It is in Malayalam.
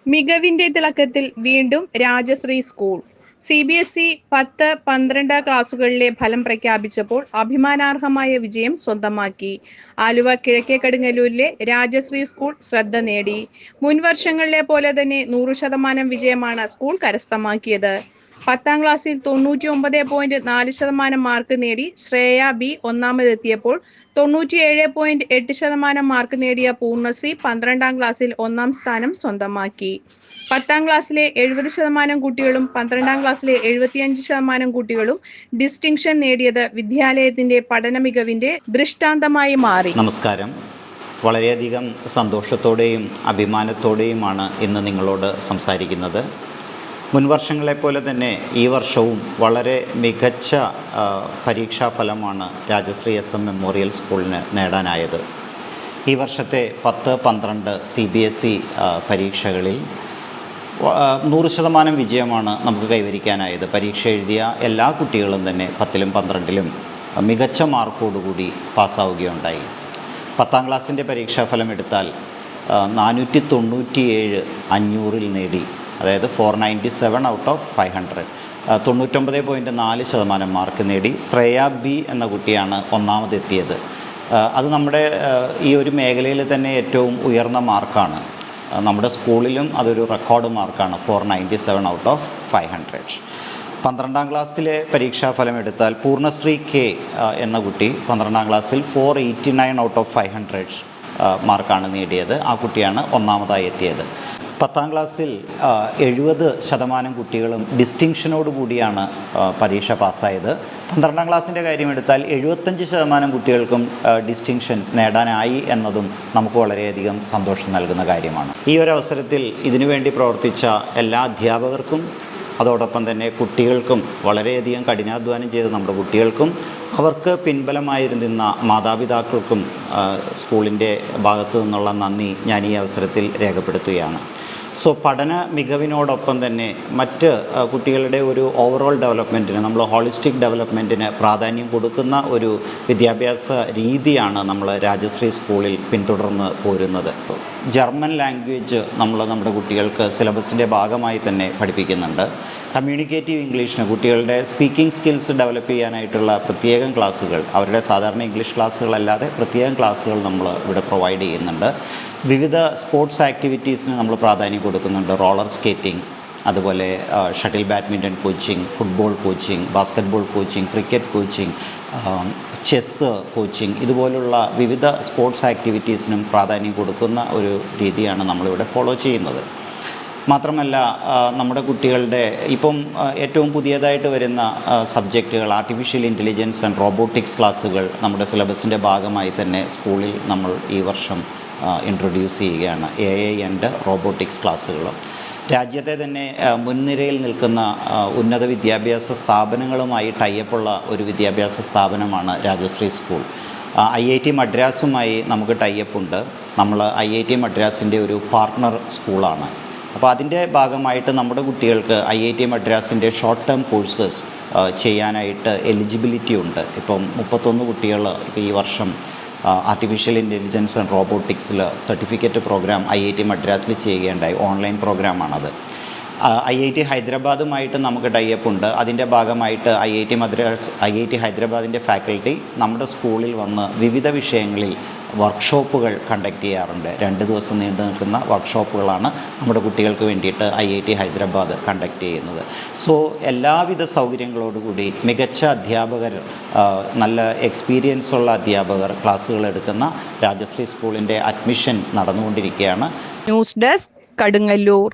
മികവിന്റെ തിളക്കത്തിൽ വീണ്ടും രാജശ്രീ സ്കൂൾ. CBSE 10-12 ക്ലാസുകളിലെ ഫലം പ്രഖ്യാപിച്ചപ്പോൾ അഭിമാനാർഹമായ വിജയം സ്വന്തമാക്കി. ആലുവ കിഴക്കേ കടുങ്ങല്ലൂരിലെ രാജശ്രീ സ്കൂൾ ശ്രദ്ധ നേടി. മുൻവർഷങ്ങളിലെ പോലെ തന്നെ 100% വിജയമാണ് സ്കൂൾ കരസ്ഥമാക്കിയത്. 10ാം ക്ലാസ്സിൽ 99.4% മാർക്ക് നേടി ശ്രേയ ബി ഒന്നാമതെത്തിയപ്പോൾ 97.8% മാർക്ക് നേടിയ പൂർണ്ണശ്രീ 12ാം ക്ലാസ്സിൽ 1ാം സ്ഥാനം സ്വന്തമാക്കി. 10ാം ക്ലാസ്സിലെ 70% കുട്ടികളും 12ാം ക്ലാസ്സിലെ 75% കുട്ടികളും ഡിസ്റ്റിങ്ഷൻ നേടിയത് വിദ്യാലയത്തിന്റെ പഠന മികവിന്റെ ദൃഷ്ടാന്തമായി മാറി. നമസ്കാരം. വളരെയധികം സന്തോഷത്തോടെയും അഭിമാനത്തോടെയുമാണ് ഇന്ന് നിങ്ങളോട് സംസാരിക്കുന്നത്. മുൻവർഷങ്ങളെപ്പോലെ തന്നെ ഈ വർഷവും വളരെ മികച്ച പരീക്ഷാഫലമാണ് രാജശ്രീ SM മെമ്മോറിയൽ സ്കൂളിന് നേടാനായത്. ഈ വർഷത്തെ 10-12 CBSE പരീക്ഷകളിൽ 100% വിജയമാണ് നമുക്ക് കൈവരിക്കാനായത്. പരീക്ഷ എഴുതിയ എല്ലാ കുട്ടികളും തന്നെ 10ലും 12ലും മികച്ച മാർക്കോടുകൂടി പാസ്സാവുകയുണ്ടായി. 10ാം ക്ലാസ്സിൻ്റെ പരീക്ഷാഫലം എടുത്താൽ 497 500-ൽ നേടി, അതായത് 497 ഔട്ട് ഓഫ് 500, 99.4% മാർക്ക് നേടി. ശ്രേയ ബി എന്ന കുട്ടിയാണ് ഒന്നാമതെത്തിയത്. അത് നമ്മുടെ ഈ ഒരു മേഖലയിൽ തന്നെ ഏറ്റവും ഉയർന്ന മാർക്കാണ്. നമ്മുടെ സ്കൂളിലും അതൊരു റെക്കോർഡ് മാർക്കാണ്, 497 ഔട്ട് ഓഫ് 500. 12ാം ക്ലാസ്സിലെ പരീക്ഷാഫലം എടുത്താൽ പൂർണ്ണശ്രീ കെ എന്ന കുട്ടി 12ാം ക്ലാസ്സിൽ 489 ഔട്ട് ഓഫ് 500 മാർക്കാണ് നേടിയത്. ആ കുട്ടിയാണ് ഒന്നാമതായി എത്തിയത്. 10ാം ക്ലാസ്സിൽ 70% കുട്ടികളും ഡിസ്റ്റിങ്ഷനോട് കൂടിയാണ് പരീക്ഷ പാസ്സായത്. 12ാം ക്ലാസ്സിൻ്റെ കാര്യമെടുത്താൽ 75% കുട്ടികൾക്കും ഡിസ്റ്റിങ്ഷൻ നേടാനായി എന്നതും നമുക്ക് വളരെയധികം സന്തോഷം നൽകുന്ന കാര്യമാണ്. ഈ ഒരു അവസരത്തിൽ ഇതിനുവേണ്ടി പ്രവർത്തിച്ച എല്ലാ അധ്യാപകർക്കും അതോടൊപ്പം തന്നെ കുട്ടികൾക്കും, വളരെയധികം കഠിനാധ്വാനം ചെയ്ത നമ്മുടെ കുട്ടികൾക്കും അവർക്ക് പിൻബലമായിരുന്ന മാതാപിതാക്കൾക്കും സ്കൂളിൻ്റെ ഭാഗത്തു നിന്നുള്ള നന്ദി ഞാൻ ഈ അവസരത്തിൽ രേഖപ്പെടുത്തുകയാണ്. പഠന മികവിനോടൊപ്പം തന്നെ മറ്റ് കുട്ടികളുടെ ഒരു ഓവറോൾ ഡെവലപ്മെൻറ്റിന്, നമ്മൾ ഹോളിസ്റ്റിക് ഡെവലപ്മെൻറ്റിന് പ്രാധാന്യം കൊടുക്കുന്ന ഒരു വിദ്യാഭ്യാസ രീതിയാണ് നമ്മൾ രാജശ്രീ സ്കൂളിൽ പിന്തുടർന്ന് പോരുന്നത്. ജർമ്മൻ ലാംഗ്വേജ് നമ്മുടെ കുട്ടികൾക്ക് സിലബസിൻ്റെ ഭാഗമായി തന്നെ പഠിപ്പിക്കുന്നുണ്ട്. കമ്മ്യൂണിക്കേറ്റീവ് ഇംഗ്ലീഷിന് കുട്ടികളുടെ സ്പീക്കിംഗ് സ്കിൽസ് ഡെവലപ്പ് ചെയ്യാനായിട്ടുള്ള പ്രത്യേകം ക്ലാസ്സുകൾ, അവരുടെ സാധാരണ ഇംഗ്ലീഷ് ക്ലാസ്സുകളല്ലാതെ പ്രത്യേകം ക്ലാസ്സുകൾ നമ്മൾ ഇവിടെ പ്രൊവൈഡ് ചെയ്യുന്നുണ്ട്. വിവിധ സ്പോർട്സ് ആക്ടിവിറ്റീസിന് നമ്മൾ പ്രാധാന്യം കൊടുക്കുന്നുണ്ട്. റോളർ സ്കേറ്റിംഗ്, അതുപോലെ shuttle badminton coaching, football coaching, basketball coaching, cricket coaching, chess coaching, ഇതുപോലുള്ള വിവിധ സ്പോർട്സ് ആക്ടിവിറ്റീസിനും പ്രാധാന്യം കൊടുക്കുന്ന ഒരു രീതിയാണ് നമ്മളിവിടെ ഫോളോ ചെയ്യുന്നത്. മാത്രമല്ല നമ്മുടെ കുട്ടികളുടെ ഇപ്പം ഏറ്റവും പുതിയതായിട്ട് വരുന്ന സബ്ജക്റ്റുകൾ, ആർട്ടിഫിഷ്യൽ ഇൻ്റലിജൻസ് ആൻഡ് റോബോട്ടിക്സ് ക്ലാസ്സുകൾ നമ്മുടെ സിലബസിൻ്റെ ഭാഗമായി തന്നെ സ്കൂളിൽ നമ്മൾ ഈ വർഷം ഇൻട്രൊഡ്യൂസ് ചെയ്യുകയാണ്. AI ആൻഡ് റോബോട്ടിക്സ് ക്ലാസ്സുകൾ. രാജ്യത്തെ തന്നെ മുൻനിരയിൽ നിൽക്കുന്ന ഉന്നത വിദ്യാഭ്യാസ സ്ഥാപനങ്ങളുമായി ടൈപ്പുള്ള ഒരു വിദ്യാഭ്യാസ സ്ഥാപനമാണ് രാജശ്രീ സ്കൂൾ. IIT മദ്രാസുമായി നമുക്ക് ടൈപ്പുണ്ട്. നമ്മൾ IIT മദ്രാസിൻ്റെ ഒരു പാർട്ട്ണർ സ്കൂളാണ്. അപ്പോൾ അതിൻ്റെ ഭാഗമായിട്ട് നമ്മുടെ കുട്ടികൾക്ക് IIT മദ്രാസിൻ്റെ ഷോർട്ട് ടേം കോഴ്സസ് ചെയ്യാനായിട്ട് എലിജിബിലിറ്റി ഉണ്ട്. ഇപ്പം 31 കുട്ടികൾ ഈ വർഷം ആർട്ടിഫിഷ്യൽ ഇൻ്റലിജൻസ് ആൻഡ് റോബോട്ടിക്സിൽ സർട്ടിഫിക്കറ്റ് പ്രോഗ്രാം IIT മദ്രാസിൽ ചെയ്യുകയുണ്ടായി. ഓൺലൈൻ പ്രോഗ്രാമാണത്. IIT ഹൈദരാബാദുമായിട്ട് നമുക്ക് ടൈപ്പുണ്ട്. അതിൻ്റെ ഭാഗമായിട്ട് IIT ഹൈദരാബാദിൻ്റെ ഫാക്കൽറ്റി നമ്മുടെ സ്കൂളിൽ വന്ന് വിവിധ വിഷയങ്ങളിൽ വർക്ക്ഷോപ്പുകൾ കണ്ടക്ട് ചെയ്യാറുണ്ട്. 2 ദിവസം നീണ്ടു നിൽക്കുന്ന വർക്ക്ഷോപ്പുകളാണ് നമ്മുടെ കുട്ടികൾക്ക് വേണ്ടിയിട്ട് IIT ഹൈദരാബാദ് കണ്ടക്ട് ചെയ്യുന്നത്. എല്ലാവിധ സൗകര്യങ്ങളോടുകൂടി മികച്ച അധ്യാപകർ, നല്ല എക്സ്പീരിയൻസ് ഉള്ള അധ്യാപകർ ക്ലാസ്സുകൾ എടുക്കുന്ന രാജശ്രീ സ്കൂളിൻ്റെ അഡ്മിഷൻ നടന്നുകൊണ്ടിരിക്കുകയാണ്. News desk, Kadungallur.